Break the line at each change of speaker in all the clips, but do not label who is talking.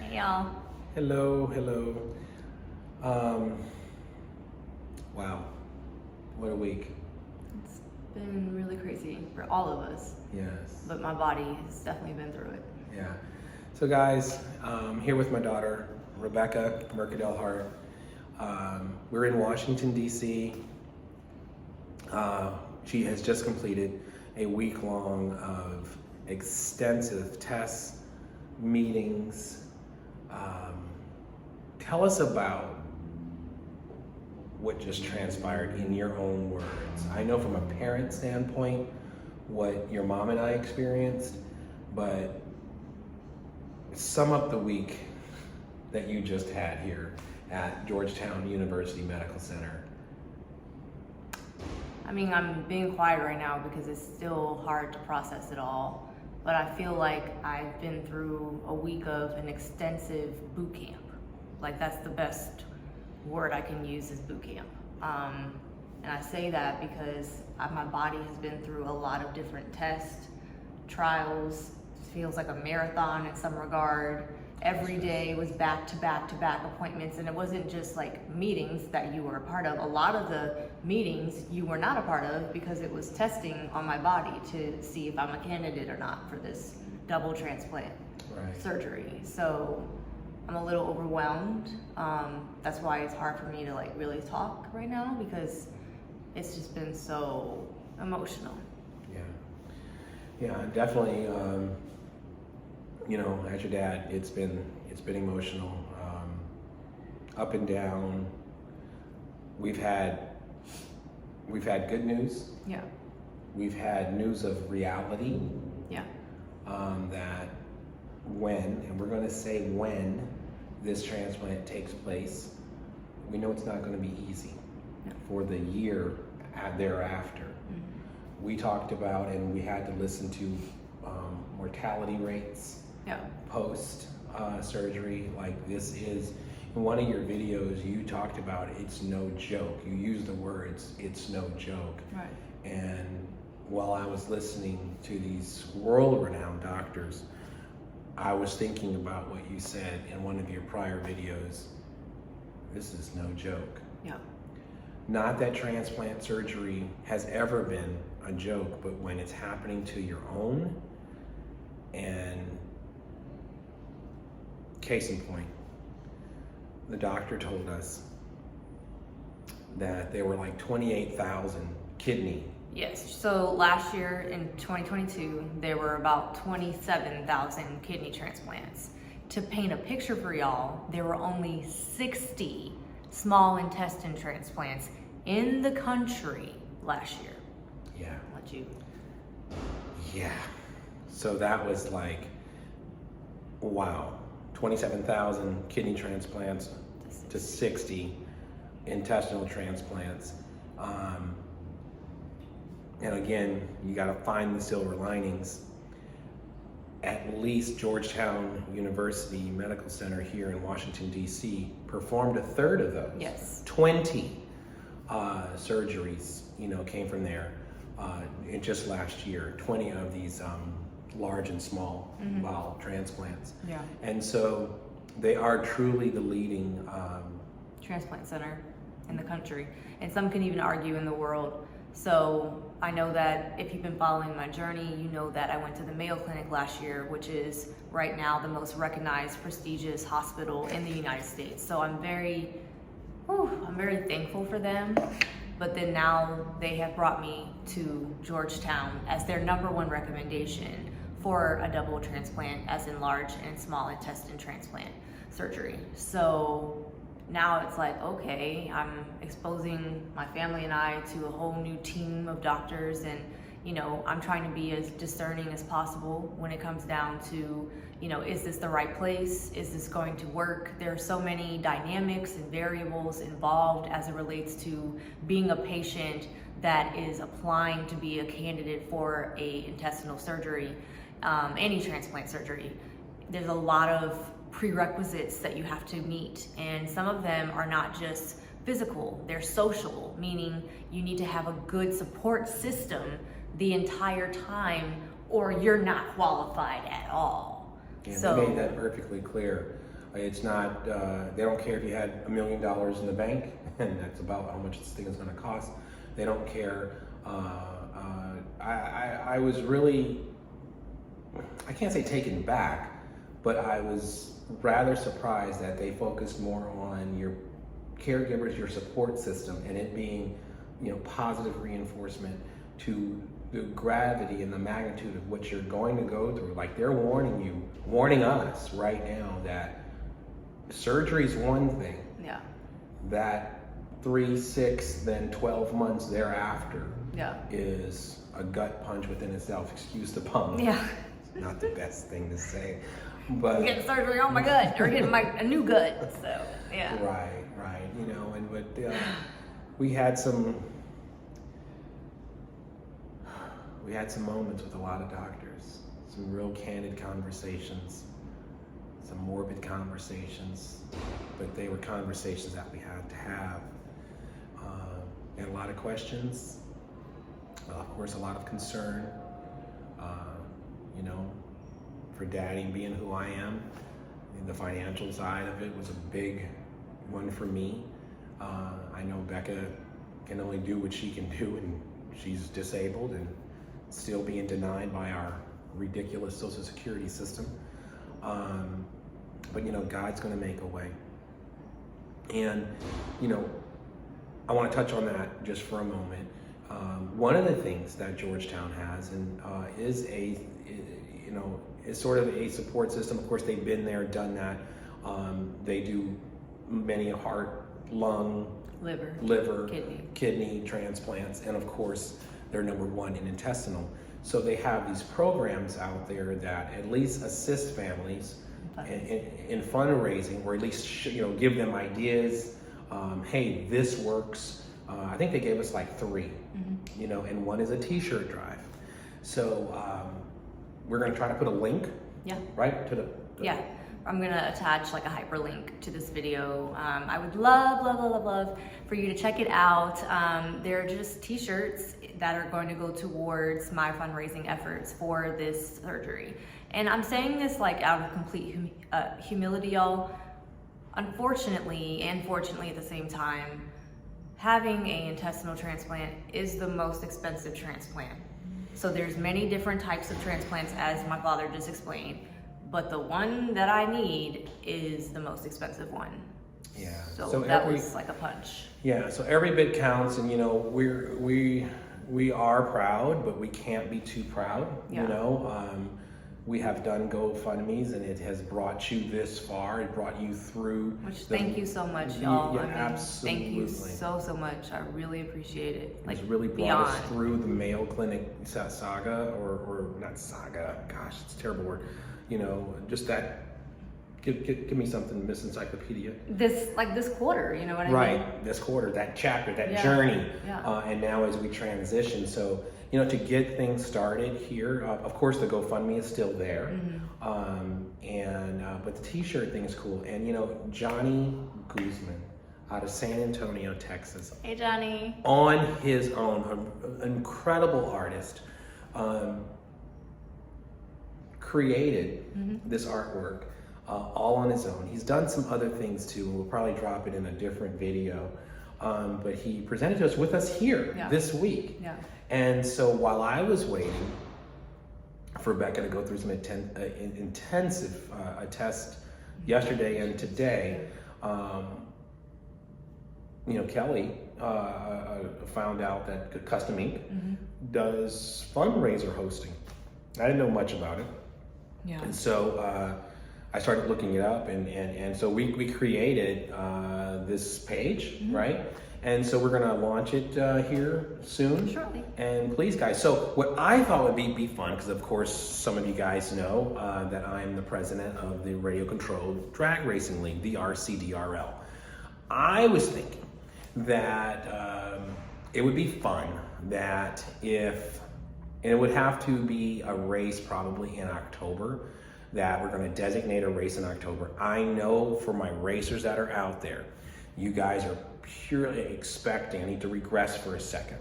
Hey y'all.
Hello. Wow, what a week.
It's been really crazy for all of us,
Yes.
but my body has definitely been through it.
Yeah. So guys, here with my daughter, Rebekah Mercadel Hart. We're in Washington, D.C. She has just completed a week long of extensive tests, meetings. Tell us about what just transpired in your own words. I know from a parent standpoint what your mom and I experienced, but sum up the week that you just had here at Georgetown University Medical Center.
I mean, I'm being quiet right now because it's still hard to process it all, but I feel like I've been through a week of an extensive boot camp. Like, that's the best word I can use is boot camp. And I say that because my body has been through a lot of different tests, trials. It feels like a marathon in some regard. Every day was back to back appointments, and it wasn't just like meetings that you were a part of. A lot of the meetings you were not a part of because it was testing on my body to see if I'm a candidate or not for this double transplant surgery. So I'm a little overwhelmed. That's why it's hard for me to like really talk right now because it's just been so emotional.
Yeah, definitely. As your dad, it's been emotional, up and down. We've had good news.
Yeah.
We've had news of reality.
Yeah.
That and we're going to say when this transplant takes place, we know it's not going to be easy for the year thereafter. Mm-hmm. We talked about, and we had to listen to mortality rates post surgery. Like, this is, in one of your videos you talked about it's no joke. You used the words, it's no joke.
Right.
And while I was listening to these world-renowned doctors, I was thinking about what you said in one of your prior videos. This is no joke.
Yeah.
Not that transplant surgery has ever been a joke, but when it's happening to your own, and case in point, the doctor told us that there were like 28,000 kidney.
Yes, so last year in 2022, there were about 27,000 kidney transplants. To paint a picture for y'all, there were only 60 small intestine transplants in the country last year.
Yeah.
I'll let you.
Yeah. So that was like, wow, 27,000 kidney transplants to 60 intestinal transplants. And again, you got to find the silver linings. At least Georgetown University Medical Center here in Washington, D.C. performed a third of those.
Yes.
20 surgeries, came from there in just last year. 20 of these large and small bowel transplants.
Yeah.
And so they are truly the leading
transplant center in the country, and some can even argue in the world. So I know that if you've been following my journey, you know that I went to the Mayo Clinic last year, which is right now the most recognized, prestigious hospital in the United States. So I'm very thankful for them. But then now they have brought me to Georgetown as their #1 recommendation for a double transplant, as in large and small intestine transplant surgery. So now it's like, okay, I'm exposing my family and I to a whole new team of doctors, and I'm trying to be as discerning as possible when it comes down to, is this the right place? Is this going to work? There are so many dynamics and variables involved as it relates to being a patient that is applying to be a candidate for a intestinal surgery, any transplant surgery. There's a lot of prerequisites that you have to meet, and some of them are not just physical, they're social, meaning you need to have a good support system the entire time or you're not qualified at all.
Yeah,
So
they made that perfectly clear. It's not, they don't care if you had $1 million in the bank, and that's about how much this thing is going to cost. They don't care. I was really, I can't say taken back, but I was rather surprised that they focused more on your caregivers, your support system, and it being, positive reinforcement to the gravity and the magnitude of what you're going to go through. Like, they're warning us right now that surgery is one thing.
Yeah.
That 3, 6, then 12 months thereafter is a gut punch within itself. Excuse the pun.
Yeah.
Not the best thing to say, but
I'm getting surgery on my gut, or getting a new gut. So yeah.
Right. We had some moments with a lot of doctors, some real candid conversations, some morbid conversations, but they were conversations that we had to have. And a lot of questions, of course, a lot of concern. For Daddy being who I am, the financial side of it was a big one for me. I know Becca can only do what she can do, and she's disabled and still being denied by our ridiculous Social Security system. But God's gonna make a way. And I wanna touch on that just for a moment. One of the things that Georgetown has and is sort of a support system. Of course, they've been there, done that. They do many heart, lung, liver, kidney transplants, and of course, they're number one in intestinal. So they have these programs out there that at least assist families in fundraising, or at least give them ideas. Hey, this works. I think they gave us like 3, and one is a T-shirt drive. So we're going to try to put a link, right, to the
yeah. I'm gonna attach like a hyperlink to this video. I would love for you to check it out. They're just T-shirts that are going to go towards my fundraising efforts for this surgery. And I'm saying this like out of complete humility, y'all. Unfortunately, and fortunately at the same time, having an intestinal transplant is the most expensive transplant. So there's many different types of transplants, as my father just explained. But the one that I need is the most expensive one.
Yeah.
So that was like a punch.
Yeah. So every bit counts, and we are proud, but we can't be too proud.
Yeah.
We have done GoFundMes, and it has brought you this far. It brought you through.
Thank you so much, y'all.
Yeah, absolutely.
Thank you so much. I really appreciate it.
It's really brought us through the Mayo Clinic saga, or not saga. Gosh, it's a terrible word. Just that. Give me something, Miss Encyclopedia.
This quarter, you know what I mean?
Right, this quarter, that chapter, that journey. Yeah. And now as we transition, so to get things started here, of course the GoFundMe is still there, but the T-shirt thing is cool. And Johnny Guzman out of San Antonio, Texas.
Hey, Johnny.
On his own, an incredible artist. Created this artwork all on his own. He's done some other things too, and we'll probably drop it in a different video. But he presented to us with us here this week. Yeah. And so while I was waiting for Becca to go through some intensive test yesterday and today, Kelly found out that Custom Ink does fundraiser hosting. I didn't know much about it. Yeah. And so I started looking it up, and so we created this page, right? And so we're gonna launch it here soon. Shortly. And please, guys, so what I thought would be fun, because of course some of you guys know that I'm the president of the Radio Controlled Drag Racing League, the RCDRL. I was thinking that it would be fun that and it would have to be a race probably in October, that we're going to designate a race in October. I know for my racers that are out there, you guys are purely expecting, I need to regress for a second.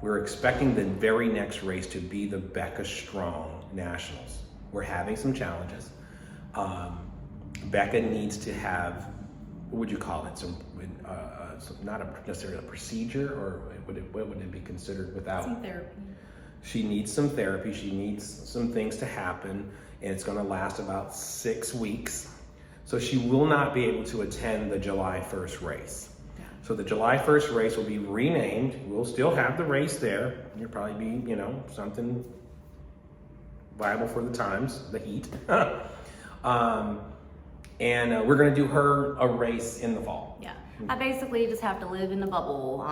We're expecting the very next race to be the Becca Strong Nationals. We're having some challenges, Becca needs to have, what would you call it? Not necessarily a procedure, or what would it be considered without?
Some therapy.
She needs some therapy. She needs some things to happen, and it's going to last about 6 weeks. So she will not be able to attend the July 1st race.
Yeah.
So the July 1st race will be renamed. We'll still have the race there. It'll probably be, something viable for the times, the heat. And we're going to do her a race in the fall.
Yeah. I basically just have to live in the bubble.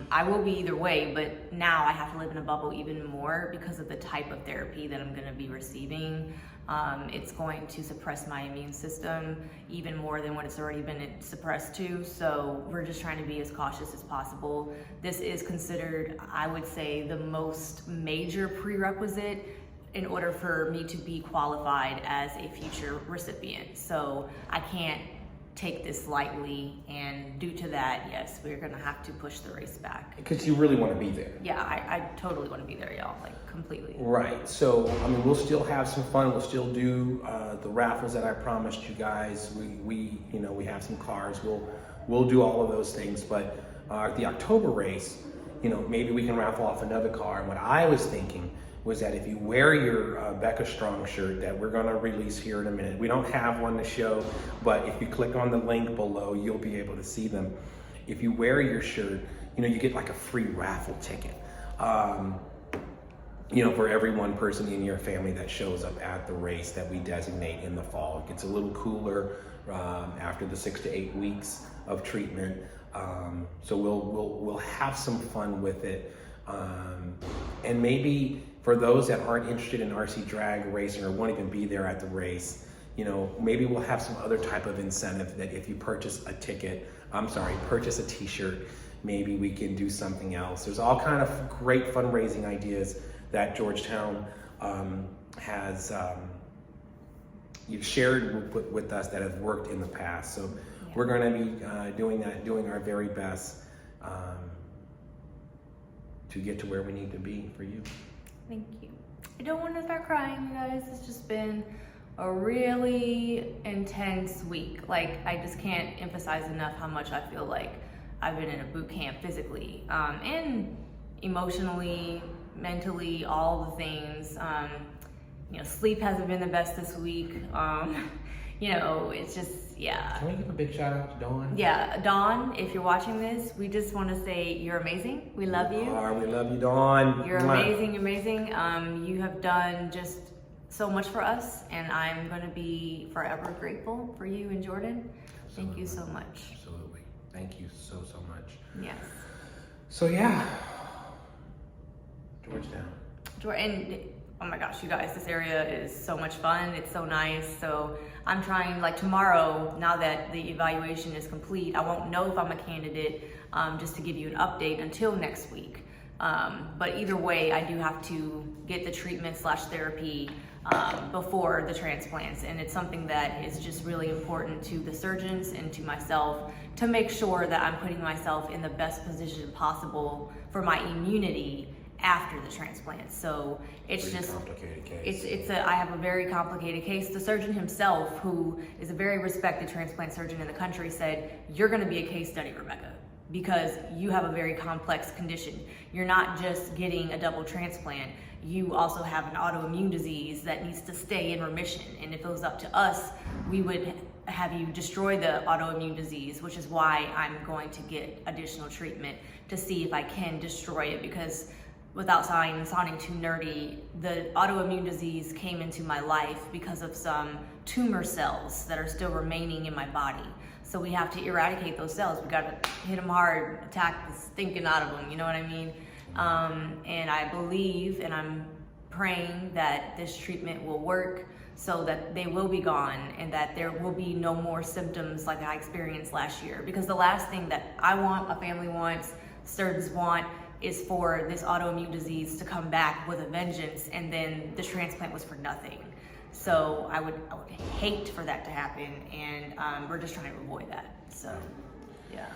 I will be either way, but now I have to live in a bubble even more because of the type of therapy that I'm going to be receiving. It's going to suppress my immune system even more than what it's already been suppressed to. So we're just trying to be as cautious as possible. This is considered, I would say, the most major prerequisite in order for me to be qualified as a future recipient. So I can't take this lightly, and due to that, yes, we're gonna have to push the race back.
Because you really want to be there.
Yeah, I totally want to be there, y'all, like completely.
Right. So, we'll still have some fun. We'll still do the raffles that I promised you guys. We have some cars. We'll do all of those things. But the October race, maybe we can raffle off another car. And what I was thinking was that if you wear your Becca Strong shirt that we're going to release here in a minute, we don't have one to show, but if you click on the link below, you'll be able to see them. If you wear your shirt, you get like a free raffle ticket, for every one person in your family that shows up at the race that we designate in the fall. It gets a little cooler after the 6 to 8 weeks of treatment. So we'll have some fun with it. And maybe for those that aren't interested in RC drag racing or won't even be there at the race, maybe we'll have some other type of incentive that if you purchase a t-shirt, maybe we can do something else. There's all kind of great fundraising ideas that Georgetown has shared with us that have worked in the past. So we're going to be doing our very best to get to where we need to be for you.
Thank you. I don't want to start crying, you guys. It's just been a really intense week. Like, I just can't emphasize enough how much I feel like I've been in a boot camp physically, and emotionally, mentally, all the things. Sleep hasn't been the best this week. It's just, yeah.
Can we give a big shout out to Dawn?
Yeah, Dawn, if you're watching this, we just want to say you're amazing. We love you.
We love you, Dawn.
You're amazing, amazing. You have done just so much for us, and I'm going to be forever grateful for you and Jordan.
Absolutely.
Thank you so much.
Absolutely. Thank you so much.
Yes.
So, yeah. Georgetown.
And oh my gosh, you guys, this area is so much fun. It's so nice. So I'm trying, like tomorrow, now that the evaluation is complete, I won't know if I'm a candidate, just to give you an update until next week. But either way, I do have to get the treatment/therapy before the transplants. And it's something that is just really important to the surgeons and to myself to make sure that I'm putting myself in the best position possible for my immunity after the transplant. So it's
pretty
just
complicated case.
I have a very complicated case. The surgeon himself, who is a very respected transplant surgeon in the country, said, "You're going to be a case study, Rebekah, because you have a very complex condition. You're not just getting a double transplant. You also have an autoimmune disease that needs to stay in remission. And if it was up to us, we would have you destroy the autoimmune disease, which is why I'm going to get additional treatment to see if I can destroy it, because without sounding too nerdy, the autoimmune disease came into my life because of some tumor cells that are still remaining in my body. So we have to eradicate those cells. We got to hit them hard, attack the stinking out of them, you know what I mean? And I believe, and I'm praying that this treatment will work so that they will be gone and that there will be no more symptoms like I experienced last year. Because the last thing that I want, a family wants, surgeons want, is for this autoimmune disease to come back with a vengeance, and then the transplant was for nothing. So I would hate for that to happen, and we're just trying to avoid that. So, yeah.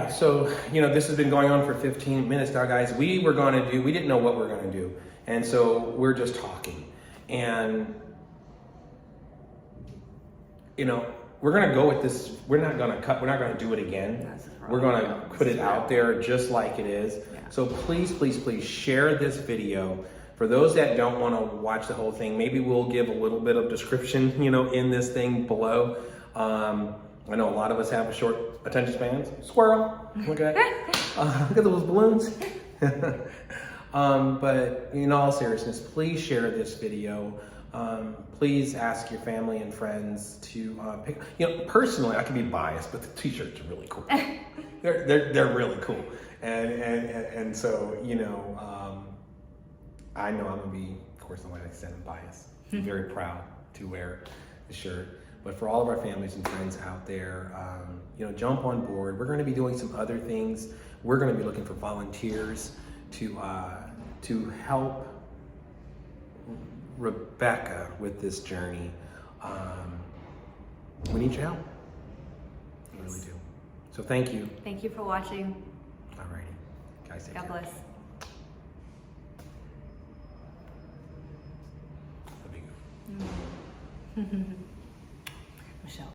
So this has been going on for 15 minutes now, guys. We didn't know what we were gonna do. And so we're just talking. And you know, we're gonna go with this. We're not gonna cut. We're not gonna do it again.
That's right.
We're gonna put it out there just like it is.
Yeah.
So please, please, please share this video. For those that don't want to watch the whole thing, maybe we'll give a little bit of description, you know, in this thing below. I know a lot of us have short attention spans. Squirrel. Look at that. Look at those balloons. But in all seriousness, please share this video. Please ask your family and friends to pick. You know, personally, I can be biased, but the t-shirts are really cool. they're really cool, and so you know, I know I'm gonna be, of course, like I said, I'm biased. I'm very proud to wear the shirt. But for all of our families and friends out there, you know, jump on board. We're going to be doing some other things. We're going to be looking for volunteers to help Rebekah with this journey. We need your help. We really do. So thank you.
Thank you for watching.
Alrighty. Guys, take
God
care.
bless.
Love you.